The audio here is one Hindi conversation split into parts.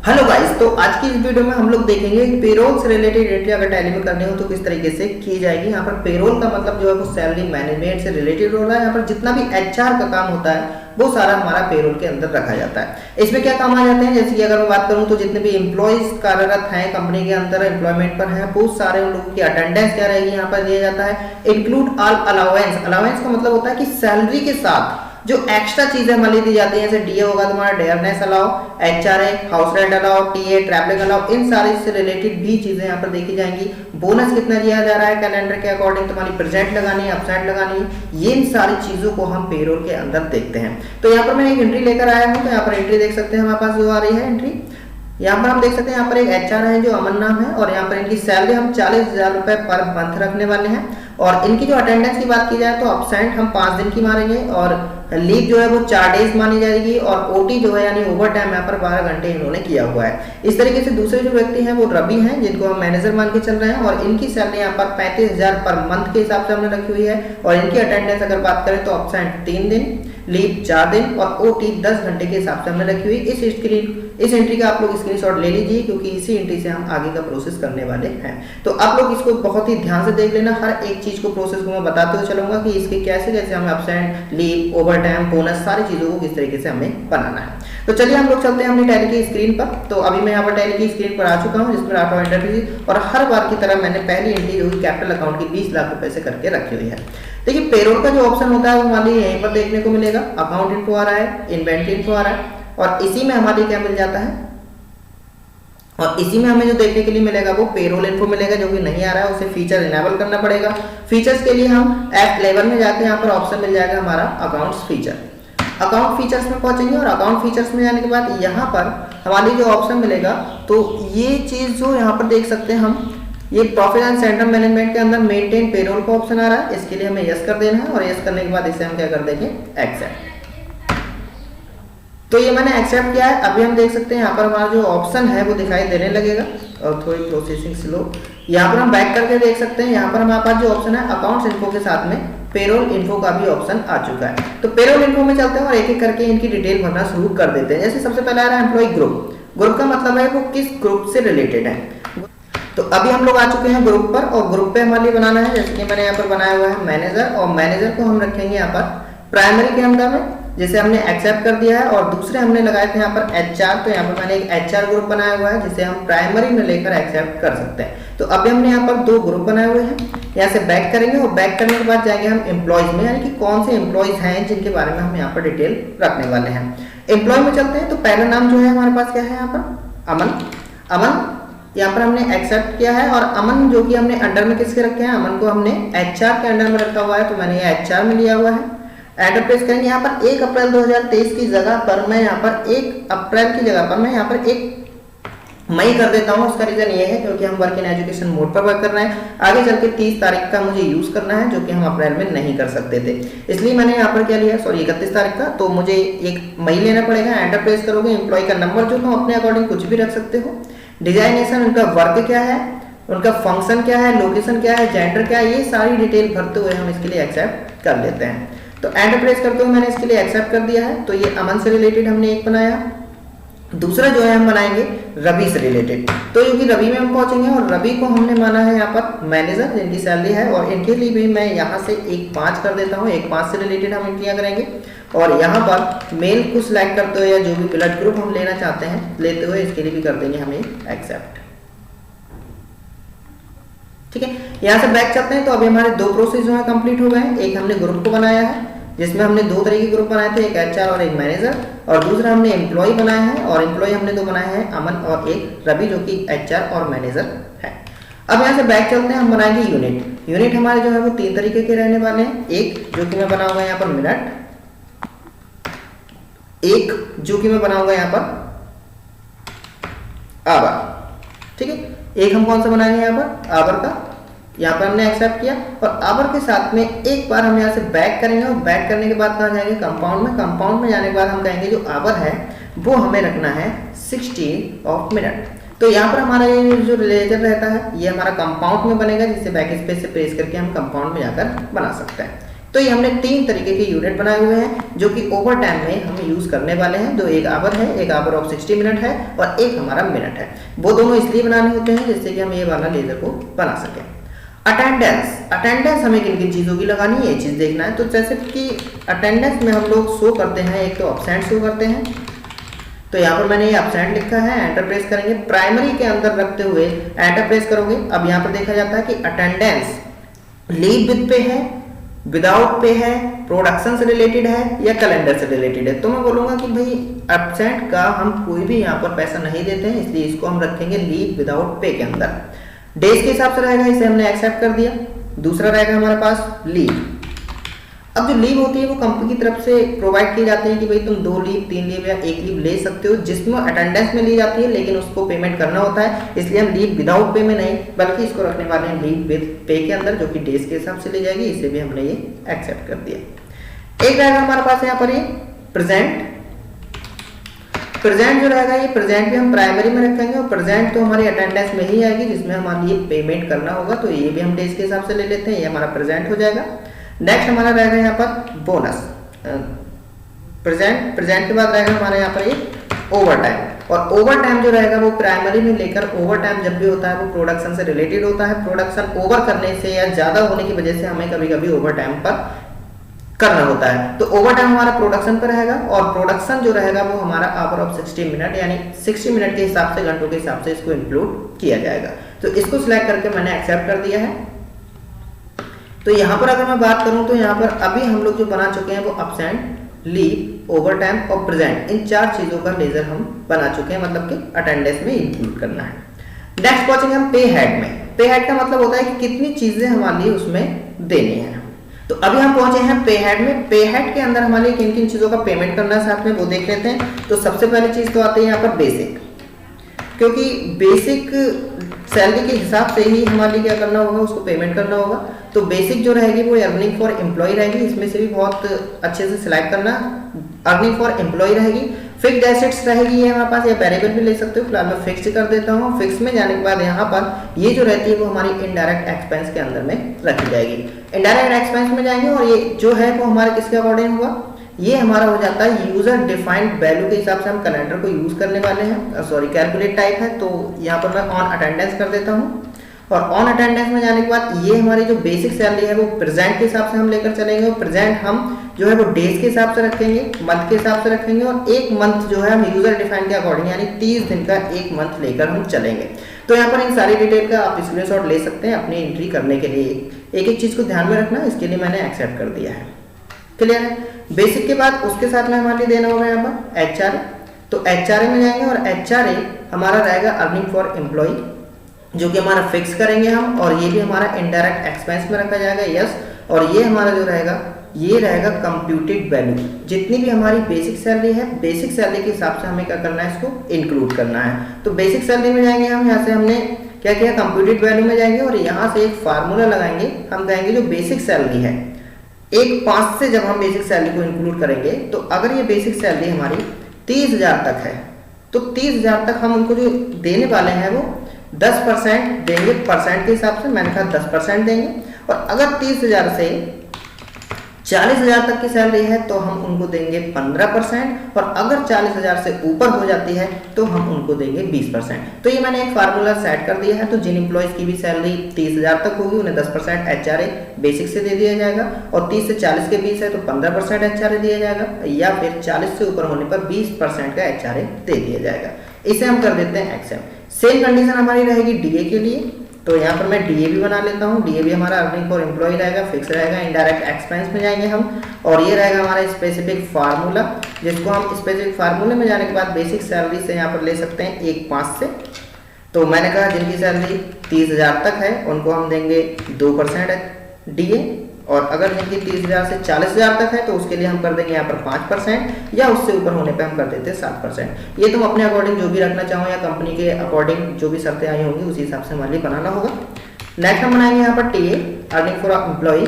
हेलो गाइस, तो आज की इस वीडियो में हम लोग देखेंगे पेरोल से रिलेटेड एंट्री अगर टैली में करनी हो तो किस तरीके से की जाएगी। यहाँ पर पेरोल का मतलब जो है वो सैलरी मैनेजमेंट से रिलेटेड हो रहा है। यहाँ पर जितना भी एचआर का काम होता है वो सारा हमारा पेरोल के अंदर रखा जाता है। इसमें क्या काम आ जाते हैं, जैसे कि अगर मैं बात करूँ तो जितने भी एम्प्लॉइज कार्यरत हैं कंपनी के अंदर एम्प्लॉयमेंट पर हैं वो सारे उन लोगों की अटेंडेंस क्या रहेगी यहाँ पर दिया जाता है। इंक्लूड ऑल अलाउंस, अलाउंस का मतलब होता है कि सैलरी के साथ जो एक्स्ट्रा चीजें हमारी दी जाती हैं, जैसे डीए होगा तुम्हारा dearness allow, HRA, house rent allow, TA, travelling allow, इन सारी से रिलेटेड भी चीजें यहाँ पर देखी जाएंगी। बोनस कितना दिया जा रहा है कैलेंडर के अकॉर्डिंग, तुम्हारी प्रेजेंट लगानी है, अपसेंट लगानी है, ये इन सारी चीजों को हम पेरोल के अंदर देखते हैं। तो यहाँ पर मैं एक एंट्री लेकर आया हूँ, तो यहाँ पर एंट्री देख सकते हैं हमारे पास जो आ रही है एंट्री। यहाँ पर हम देख सकते हैं यहाँ पर एक एचआर है जो अमन नाम है, और यहाँ पर इनकी सैलरी हम 40,000 रुपए पर मंथ रखने वाले हैं। और इनकी जो अटेंडेंस की बात की जाए तो अपसेंट हम 5 दिन की मारेंगे, और लीव जो है वो 4 डेज मानी जाएगी, और ओटी जो है यानी ओवर टाइम यहाँ पर 12 घंटे इन्होंने किया हुआ है। इस तरीके से दूसरे जो व्यक्ति हैं वो रवि हैं, जिनको हम मैनेजर मान के चल रहे हैं, और इनकी सैलरी यहाँ पर 35,000 पर मंथ के हिसाब से हमने रखी हुई है। और इनकी अटेंडेंस अगर बात करें तो अपसेंट 3 दिन, लीव 4 दिन और ओटी 10 घंटे के हिसाब से हमने रखी हुई। इस एंट्री का आप लोग स्क्रीनशॉट ले लीजिए, क्योंकि इसी एंट्री से हम आगे का प्रोसेस करने वाले हैं। तो आप लोग इसको बहुत ही ध्यान से देख लेना, हर एक चीज को प्रोसेस को मैं बताते हुए चलूंगा कि इसके कैसे कैसे हमें absent, leave, over time, bonus सारी चीजों को किस तरीके से हमें बनाना है। तो चलिए हम लोग चलते हैं अपनी टैली की स्क्रीन पर। तो अभी मैं यहाँ पर टैली की स्क्रीन पर आ चुका हूँ, जिसमें ऑटो एंटर थी, और हर बार की तरह मैंने पहली एंट्री जो कैपिटल अकाउंट की 20 लाख रुपए से करके रखी हुई है। देखिए पेरोल का जो ऑप्शन होता है वो हमारे यहीं पर देखने को मिलेगा। अकाउंट इन्फो आ रहा है, इन्वेंटरी इन्फो आ रहा है, और इसी में हमारे क्या मिल जाता है, और इसी में हमें जो देखने के लिए मिलेगा वो पेरोल इन्फो मिलेगा। जो भी नहीं आ रहा है उसे फीचर इनेबल करना पड़ेगा। फीचर्स के लिए हम F11 में जाके यहाँ पर ऑप्शन मिल जाएगा हमारा अकाउंट्स फीचर। अकाउंट फीचर्स में पहुंचेंगे, और अकाउंट फीचर्स में जाने के बाद यहाँ पर हमारी जो ऑप्शन मिलेगा, तो ये चीज जो यहाँ पर देख सकते हैं हम, ये प्रॉफिट एंड सेंटर मैनेजमेंट के अंदर मेंटेन पेरोल का ऑप्शन आ रहा है। इसके लिए हमें यस कर देना है, और यस करने के बाद इसे हम क्या कर देंगे, एक्सेप्ट। तो ये मैंने एक्सेप्ट किया है। अभी हम देख सकते हैं यहाँ पर हमारा जो ऑप्शन है वो दिखाई देने लगेगा, और थोड़ी प्रोसेसिंग स्लो। यहाँ पर हम बैक करके देख सकते हैं, यहाँ पर हमारे पास जो ऑप्शन है अकाउंट्स इन्फो के साथ में पेरोल इन्फो का भी ऑप्शन आ चुका है। तो पेरोल इन्फो में चलते हैं और एक एक करके इनकी डिटेल भरना शुरू कर देते हैं। जैसे सबसे पहले आ रहा है एम्प्लॉय ग्रुप। ग्रुप का मतलब है वो किस ग्रुप से रिलेटेड है। तो अभी हम लोग आ चुके हैं ग्रुप पर, और ग्रुप पे हमारे लिए बनाना है, जैसे कि मैंने यहाँ पर बनाया हुआ है मैनेजर, और मैनेजर को हम रखेंगे यहाँ पर प्राइमरी के अंदर में, जिसे हमने एक्सेप्ट कर दिया है। और दूसरे हमने लगाए थे यहाँ पर एचआर, तो यहाँ पर मैंने एक एचआर ग्रुप बनाया हुआ है जिसे हम प्राइमरी में लेकर एक्सेप्ट कर सकते हैं। तो अभी हमने यहाँ पर 2 ग्रुप बनाए हुए हैं। यहाँ से बैक करेंगे, और बैक करने के बाद जाएंगे हम एम्प्लॉयज में, यानी कि कौन से एम्प्लॉयज हैं जिनके बारे में हम यहाँ पर डिटेल रखने वाले हैं। एम्प्लॉय में चलते हैं, तो पहला नाम जो है हमारे पास क्या है यहाँ पर, अमन। अमन यहाँ पर हमने एक्सेप्ट किया है, और अमन जो कि हमने अंडर में किसके रखे हैं, अमन को हमने एचआर के अंडर में रखा हुआ है, तो मैंने ये एचआर में लिया हुआ है। एंटर प्रेस करेंगे। यहाँ पर 1 अप्रैल 2023 की जगह पर मैं यहाँ पर 1 अप्रैल की जगह पर मैं यहाँ पर 1 मई कर देता हूँ। उसका रीजन ये है क्योंकि हम वर्क इन एजुकेशन मोड पर वर्क कर रहे हैं। आगे चल के 30 तारीख का मुझे यूज करना है, जो कि हम अप्रैल में नहीं कर सकते थे, इसलिए मैंने यहाँ पर क्या लिया, सॉरी 31 तारीख का, तो मुझे 1 मई लेना पड़ेगा। एंटर प्रेस करोगे, एम्प्लॉय का नंबर जो तुम अपने अकॉर्डिंग कुछ भी रख सकते हो, डिजाइनेशन, उनका वर्क क्या है, उनका फंक्शन क्या है, लोकेशन क्या है, जेंडर क्या है, ये सारी डिटेल भरते हुए हम इसके लिए एक्सेप्ट कर लेते हैं। तो एंटर प्रेस करते हुए मैंने इसके लिए एक्सेप्ट कर दिया है। तो ये अमन से रिलेटेड हमने एक बनाया। दूसरा जो है हम बनाएंगे रवि से रिलेटेड। तो क्योंकि रवि में हम पहुंचेंगे, और रवि को हमने माना है यहाँ पर मैनेजर, जिनकी सैलरी है, और इनके लिए भी मैं यहाँ से 1-5 कर देता हूँ। 1-5 से रिलेटेड हम एंट्रियाँ करेंगे, और यहाँ पर मेल को सिलेक्ट करते हुए या जो भी ब्लड ग्रुप हम लेना चाहते हैं लेते हुए इसके लिए भी कर देंगे हमें एक्सेप्ट। ठीक है, यहाँ से बैक चलते हैं। तो अभी हमारे 2 प्रोसेस जो है कंप्लीट हो गए हैं। एक हमने ग्रुप को बनाया है, जिसमें हमने 2 तरह के ग्रुप बनाए थे, एक एचआर और एक मैनेजर, और दूसरा हमने एम्प्लॉय बनाया है, और एम्प्लॉय हमने 2 बनाए हैं, अमन और एक रवि, जो कि एचआर और मैनेजर है। अब यहाँ से बैक चलते हैं, हम बनाएंगे यूनिट। यूनिट हमारे जो है वो 3 तरीके के रहने वाले हैं। एक जो कि मैं बनाऊंगा यहाँ पर मिनट, एक जो कि मैं बनाऊंगा यहाँ पर आवर। ठीक है, एक हम कौन सा बनाएंगे यहाँ पर, आवर का। यहाँ पर हमने एक्सेप्ट किया, और आवर के साथ में एक बार हम यहाँ से बैक करेंगे, और बैक करने के बाद कहाँ जाएंगे, कंपाउंड में। कंपाउंड में जाने के बाद हम कहेंगे जो आवर है वो हमें रखना है 16 ऑफ मिनट। तो यहाँ पर हमारा ये जो रिलेशन रहता है ये हमारा कंपाउंड में बनेगा, जिससे बैक स्पेस से प्रेस करके हम कंपाउंड में जाकर बना सकते हैं। तो ये हमने 3 तरीके के यूनिट बनाए हुए हैं जो कि ओवर टाइम में हम यूज करने वाले हैं। जो एक आवर है, एक आवर ऑफ 60 मिनट है और एक हमारा मिनट है। वो दोनों इसलिए बनाने होते हैं जिससे कि हम ये वाला लेजर को बना सकें। अटेंडेंस हमें किन किन चीज़ों की लगानी है, ये चीज़ देखना है। तो जैसे कि अटेंडेंस में हम लोग शो करते हैं, एक तो एब्सेंट शो करते हैं। तो यहाँ पर मैंने ये एब्सेंट लिखा है, एंटर प्रेस करेंगे, प्राइमरी के अंदर रखते हुए एंटर प्रेस करोगे। अब यहाँ पर देखा जाता है कि अटेंडेंस लीव विद पे है, विदाउट पे है, प्रोडक्शन से रिलेटेड है या कैलेंडर से रिलेटेड है। तो मैं बोलूंगा कि भाई एब्सेंट का हम कोई भी यहाँ पर पैसा नहीं देते हैं, इसलिए इसको हम रखेंगे लीव विदाउट पे के अंदर। डेज के हिसाब से रहेगा, इसे हमने एक्सेप्ट कर दिया। दूसरा रहेगा हमारे पास लीव। अब जो लीव होती है वो कंपनी की तरफ से प्रोवाइड की जाती है कि भाई तुम 2 लीव, 3 लीव या 1 लीव ले सकते हो, जिसमें अटेंडेंस में ली जाती है लेकिन उसको पेमेंट करना होता है। इसलिए हम लीव विदाउट पे में नहीं बल्कि इसको रखने वाले हैं लीव विद पे के अंदर, जो कि डेज के हिसाब से ली जाएगी। इसे भी हमने ये एक्सेप्ट कर दिया। एक रहेगा हमारे पास यहाँ पर ये प्रेजेंट जो रहेगा, ये प्रेजेंट भी हम प्राइमरी में रखेंगे और प्रेजेंट तो हमारी अटेंडेंस में ही आएगी जिसमें हमारे लिए पेमेंट करना होगा। तो ये भी हम डेज के हिसाब से ले लेते हैं, ये हमारा प्रेजेंट हो जाएगा। नेक्स्ट हमारा रहेगा यहाँ पर बोनस। प्रेजेंट के बाद रहेगा हमारे यहाँ पर ये ओवर टाइम। और ओवर टाइम जो रहेगा वो प्राइमरी में लेकर ओवर टाइम जब भी होता है वो प्रोडक्शन से रिलेटेड होता है। प्रोडक्शन ओवर करने से या ज्यादा होने की वजह से हमें कभी कभी ओवर टाइम पर करना होता है। तो ओवर टाइम हमारा प्रोडक्शन पर रहेगा और प्रोडक्शन जो रहेगा वो हमारा आवर ऑफ 60 मिनट, यानी 60 मिनट के हिसाब से, घंटों के हिसाब से इसको इंक्लूड किया जाएगा। तो इसको सिलेक्ट करके मैंने एक्सेप्ट कर दिया है। तो यहाँ पर अगर मैं बात करूं तो यहाँ पर अभी हम लोग जो बना चुके हैं वो एब्सेंट, लीव, ओवर टाइम और प्रेजेंट, इन 4 चीजों का लेजर हम बना चुके हैं, मतलब कि अटेंडेंस में इंक्लूड करना है। नेक्स्ट पहुंचेंगे हम पे हेड में। पे हेड का मतलब होता है कि कितनी चीजें हमारे लिए उसमें देनी है। तो अभी हम पहुंचे हैं पे हेड में। पे हेड के अंदर हमारे लिए किन किन चीजों का पेमेंट करना है साथ में वो देख लेते हैं। तो सबसे पहली चीज तो आती है यहाँ पर बेसिक, क्योंकि बेसिक सैलरी के हिसाब से ही हमारे लिए क्या करना होगा, उसको पेमेंट करना होगा। तो बेसिक जो रहेगी वो अर्निंग फॉर एम्प्लॉय रहेगी। इसमें से भी बहुत अच्छे से सिलेक्ट करना, अर्निंग फॉर एम्प्लॉय रहेगी। फिक्स्ड एसेट्स रहेगी ये हमारे पास, या वेरिएबल भी ले सकते हो, फिलहाल मैं फिक्स कर देता हूँ। फिक्स में जाने के बाद यहाँ पर ये जो रहती है वो हमारी इनडायरेक्ट एक्सपेंस के अंदर में रखी जाएगी। इनडायरेक्ट एक्सपेंस में जाएंगे और ये जो है वो हमारे किसके अकॉर्डिंग होगा, ये हमारा हो जाता है यूजर डिफाइंड वैल्यू के हिसाब से हम कैलेंडर को यूज करने वाले हैं। सॉरी, कैलकुलेट टाइप है। तो यहाँ पर मैं ऑन अटेंडेंस कर देता हूँ और ऑन अटेंडेंस में जाने के बाद ये हमारी जो बेसिक सैलरी है वो प्रेजेंट के हिसाब से हम लेकर चलेंगे। और प्रेजेंट हम जो है वो डेज के हिसाब से रखेंगे, मंथ के हिसाब से रखेंगे और एक मंथ जो है हम यूजर डिफाइंड के अकॉर्डिंग यानी 30 दिन का एक मंथ लेकर हम चलेंगे। तो यहाँ पर इन सारी डिटेल का आप स्क्रीनशॉट ले सकते हैं अपनी एंट्री करने के लिए। एक एक चीज को ध्यान में रखना, इसके लिए मैंने एक्सेप्ट कर दिया है। क्लियर है। बेसिक के बाद उसके साथ में हमारे लिए देना होगा यहाँ पर एचआरए। तो एचआरए में जाएंगे और एचआरए हमारा रहेगा अर्निंग फॉर एम्प्लॉय, जो कि हमारा फिक्स करेंगे हम, और ये भी हमारा इनडायरेक्ट एक्सपेंस में रखा जाएगा। यस। और ये हमारा जो रहेगा ये रहेगा कंप्यूटेड वैल्यू। जितनी भी हमारी बेसिक सैलरी है, बेसिक सैलरी के हिसाब से हमें क्या करना है, इसको इंक्लूड करना है। तो बेसिक सैलरी में जाएंगे हम, यहाँ से हमने क्या किया, कंप्यूटेड वैल्यू में जाएंगे और यहाँ से एक फार्मूला लगाएंगे। हम कहेंगे जो बेसिक सैलरी है, 1/5 से जब हम बेसिक सैलरी को इंक्लूड करेंगे, तो अगर ये बेसिक सैलरी हमारी 30,000 तक है तो 30,000 तक हम उनको जो देने वाले हैं वो 10% देंगे। परसेंट के हिसाब से मैंने कहा 10% देंगे। और अगर 30,000 से 40,000 तक की सैलरी है तो हम उनको देंगे 15%, और अगर 40,000 से ऊपर हो जाती है तो हम उनको देंगे 20%। तो ये मैंने एक फार्मूला सेट कर दिया है। तो जिन एम्प्लॉयज की भी सैलरी 30,000 तक होगी उन्हें 10% एचआरए बेसिक से दे दिया जाएगा, और 30 से 40 के बीच है तो 15% एचआरए दिया जाएगा, या फिर 40 से ऊपर होने पर 20% का एचआरए दे दिया जाएगा। इसे हम कर देते हैं एक्सेप्ट। सेम कंडीशन हमारी रहेगी डीए के लिए। तो यहाँ पर मैं डीए भी बना लेता हूँ। डीए भी हमारा अर्निंग फॉर एम्प्लॉय रहेगा, फिक्स रहेगा। इनडायरेक्ट एक्सपेंस में जाएंगे हम और ये रहेगा हमारा स्पेसिफिक फार्मूला, जिसको हम स्पेसिफिक फार्मूले में जाने के बाद बेसिक सैलरी से यहाँ पर ले सकते हैं 1/5 से। तो मैंने कहा जिनकी सैलरी 30,000 तक है उनको हम देंगे 2% डीए, और अगर जिनकी 30,000 से 40,000 तक है तो उसके लिए हम कर देंगे यहाँ पर 5%, या उससे ऊपर होने पे हम कर देते हैं 7%। ये तुम अपने अकॉर्डिंग जो भी रखना चाहो या कंपनी के अकॉर्डिंग जो भी शर्तें आई होंगी उसी हिसाब से हमारे लिए बनाना होगा। नेक्स्ट हम बनाएंगे यहाँ पर TA, earning for employ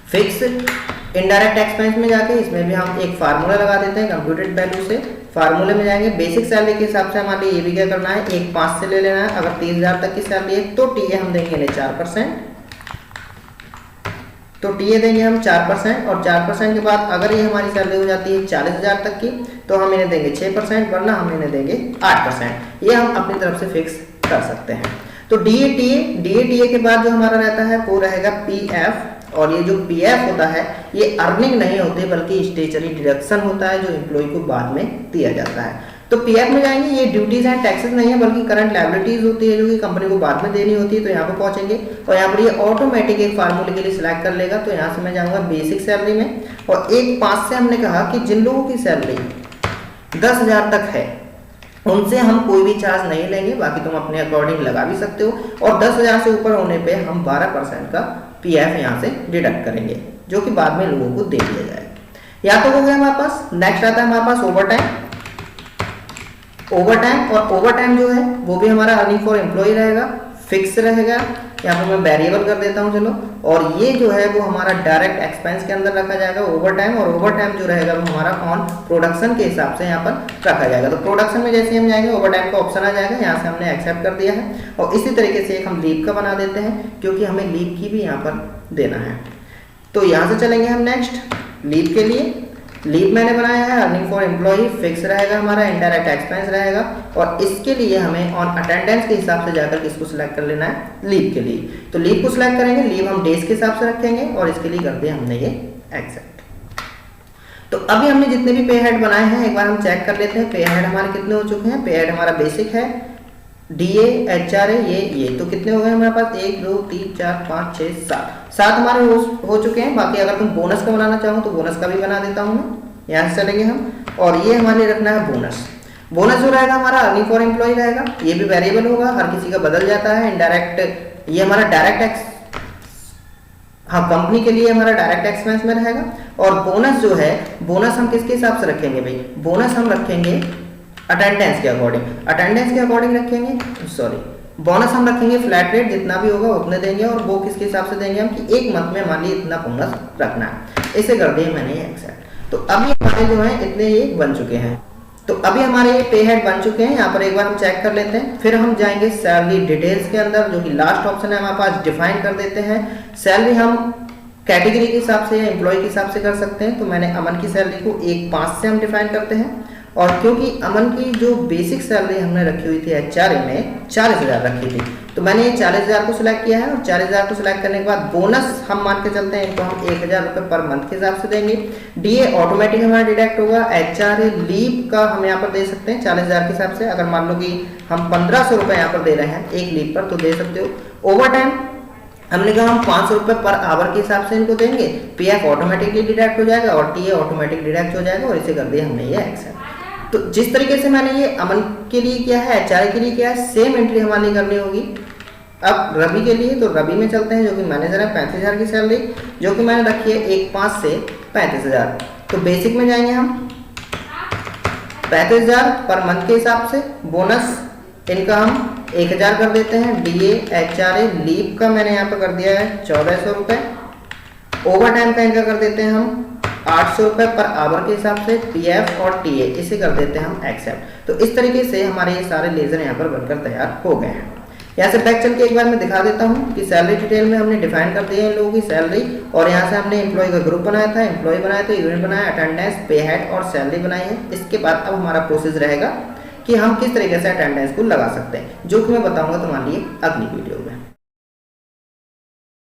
fix. Indirect expense में जाके इसमें भी हम एक फार्मूला लगा देते हैं कंप्यूटेड वैल्यू से। फार्मूले में जाएंगे, बेसिक सैलरी के हिसाब से हमारे लिए ये भी क्या करना है, 1/5 से ले लेना है। अगर 30,000 तक की सैलरी है तो टीए हम देंगे इन्हें 4%। तो टीए देंगे हम 4%, और 4% के बाद अगर ये हमारी सैलरी हो जाती है 40,000 तक की तो हम इन्हें देंगे 6%, वरना हम इन्हें देंगे 8%। ये हम अपनी तरफ से फिक्स कर सकते हैं। तो डीए के बाद जो हमारा रहता है वो रहेगा पीएफ, और ये जो पीएफ होता है ये अर्निंग नहीं होते बल्कि स्टेचरी डिडक्शन होता है जो एम्प्लॉय को बाद में दिया जाता है। तो पीएफ में जाएंगे, ये ड्यूटीज एंड टैक्सेस नहीं है बल्कि करंट लायबिलिटीज होती है जो कि कंपनी को बाद में देनी होती है। तो यहाँ पे पहुंचेंगे और यहाँ पर ये ऑटोमेटिक एक फार्मूले के लिए सिलेक्ट कर लेगा। तो यहाँ से मैं जाऊँगा बेसिक सैलरी में, और 1.5 से हमने कहा कि जिन लोगों की सैलरी 10,000 तक है उनसे हम कोई भी चार्ज नहीं लेंगे, बाकी तुम अपने अकॉर्डिंग लगा भी सकते हो। और 10,000 से ऊपर होने पे हम 12% का पीएफ यहाँ से डिडक्ट करेंगे जो कि बाद में लोगों को दे दिया जाएगा। या तो हो गया हमारे पास, नेक्स्ट आता है हमारे पास ओवर टाइम। और ओवर टाइम जो है वो भी हमारा अर्निंग फॉर एम्प्लॉय रहेगा, फिक्स रहेगा। यहाँ पर मैं वेरिएबल कर देता हूँ चलो, और ये जो है वो हमारा डायरेक्ट एक्सपेंस के अंदर रखा जाएगा ओवर टाइम। और ओवर टाइम जो रहेगा वो हमारा ऑन प्रोडक्शन के हिसाब से यहाँ पर रखा जाएगा। तो प्रोडक्शन में जैसे हम जाएंगे ओवर टाइम का ऑप्शन आ जाएगा, यहाँ से हमने एक्सेप्ट कर दिया है। और इसी तरीके से एक हम लीव का बना देते हैं क्योंकि हमें लीव की भी यहाँ पर देना है। तो यहाँ से चलेंगे हम नेक्स्ट लीव के लिए। लीव मैंने बनाया है, अर्निंग फॉर एम्प्लॉय फिक्स रहेगा हमारा, इनडायरेक्ट एक्सपेंस रहेगा। और इसके लिए हमें ऑन अटेंडेंस के हिसाब से जाकर किसको सिलेक्ट कर लेना है, लीव के लिए। तो लीव को सिलेक्ट करेंगे, लीव हम डेज के हिसाब से रखेंगे और इसके लिए कर दिया हमने ये एक्सेप्ट। तो अभी हमने जितने भी पे हेड बनाए हैं एक बार हम चेक कर लेते हैं। पे हेड हमारे कितने हो चुके हैं। पे हेड हमारा बेसिक है, डीए, एचआरए, ये तो कितने हो गए हमारे पास, 1 2 3 4 5 6 7 हमारे हो चुके हैं। बाकी अगर तुम बोनस का बनाना चाहो तो बोनस का भी बना देता हूँ मैं। यहाँ से चलेंगे हम, और ये हमारे लिए रखना है बोनस। बोनस जो रहेगा हमारा अर्निंग फॉर एम्प्लॉय रहेगा, ये भी वेरिएबल होगा, हर किसी का बदल जाता है। इनडायरेक्ट ये हमारा डायरेक्ट कंपनी के लिए हमारा डायरेक्ट एक्सपेंस में रहेगा। और बोनस जो है, बोनस हम किसके हिसाब से रखेंगे भाई, बोनस हम रखेंगे अटेंडेंस के अकॉर्डिंग रखेंगे। बोनस हम रखेंगे फ्लैट रेट, जितना भी होगा उतने देंगे। और वो किसके हिसाब से देंगे हम कि एक मंथ में हमारे लिए इतना बोनस रखना है। इसे कर दिए मैंने एक्सेप्ट। तो अभी हमारे जो है इतने ये बन चुके हैं। तो अभी हमारे ये पे हेड बन चुके हैं। यहाँ पर एक बार हम चेक कर लेते हैं, फिर हम जाएंगे सैलरी डिटेल्स के अंदर, जो कि लास्ट ऑप्शन है हमारे पास, डिफाइन कर देते हैं। सैलरी हम कैटेगरी के हिसाब से या एम्प्लॉय के हिसाब से कर सकते हैं। तो मैंने अमन की सैलरी को 1.5 से हम डिफाइन करते हैं। और क्योंकि अमन की जो बेसिक सैलरी हमने रखी हुई थी एचआरए में 40,000 रखी थी, तो मैंने ये 40,000 को सिलेक्ट किया है। और 40,000 को सिलेक्ट करने के बाद बोनस हम मान के चलते हैं, इनको हम 1,000 रुपये पर मंथ के हिसाब से देंगे। डीए ऑटोमेटिक हमारा डिडक्ट होगा। एचआरए लीव का हम यहाँ पर दे सकते हैं 40,000 के हिसाब से। अगर मान लो कि हम 1,500 रुपये यहाँ पर दे रहे हैं एक लीव पर तो दे सकते हो। ओवर टाइम हमने कहा हम 500 रुपये पर आवर के हिसाब से इनको देंगे। पीएफ ऑटोमेटिकली डिडक्ट हो जाएगा और टीए ऑटोमेटिक डिडक्ट हो जाएगा। और इसे कर दिया हमने ये एक्सेप्ट। तो जिस तरीके से मैंने ये अमन के लिए किया है, एचआरए के लिए किया है, सेम एंट्री हमारे लिए करनी होगी। अब रवि के लिए, तो रवि में चलते हैं जो कि मैनेजर है, 35,000 की सैलरी जो कि मैंने रखी है 1.5 से 35,000। तो बेसिक में जाएंगे हम 35,000 पर मंथ के हिसाब से। बोनस इनका हम 1,000 कर देते हैं। डीए, एचआरए, लीव का मैंने यहाँ पर कर दिया है 1,400 रुपये। ओवर टाइम का इनका कर देते हैं हम 800 रुपये पर आवर के हिसाब से। पीएफ और टीए इसे कर देते हैं हम एक्सेप्ट। तो इस तरीके से हमारे ये सारे लेजर यहाँ पर बनकर तैयार हो गए हैं। यहाँ से बैक चल के एक बार मैं दिखा देता हूँ कि सैलरी डिटेल में हमने डिफाइन कर दिया है इन लोगों की सैलरी। और यहाँ से हमने एम्प्लॉय का ग्रुप बनाया था, एम्प्लॉय बनाया था, इवेंट बनाया, अटेंडेंस, पे हेड और सैलरी बनाई है। इसके बाद अब हमारा प्रोसेस रहेगा कि हम किस तरीके से अटेंडेंस को लगा सकते हैं, जो कि मैं बताऊँगा तुम्हारे लिए अगली वीडियो में।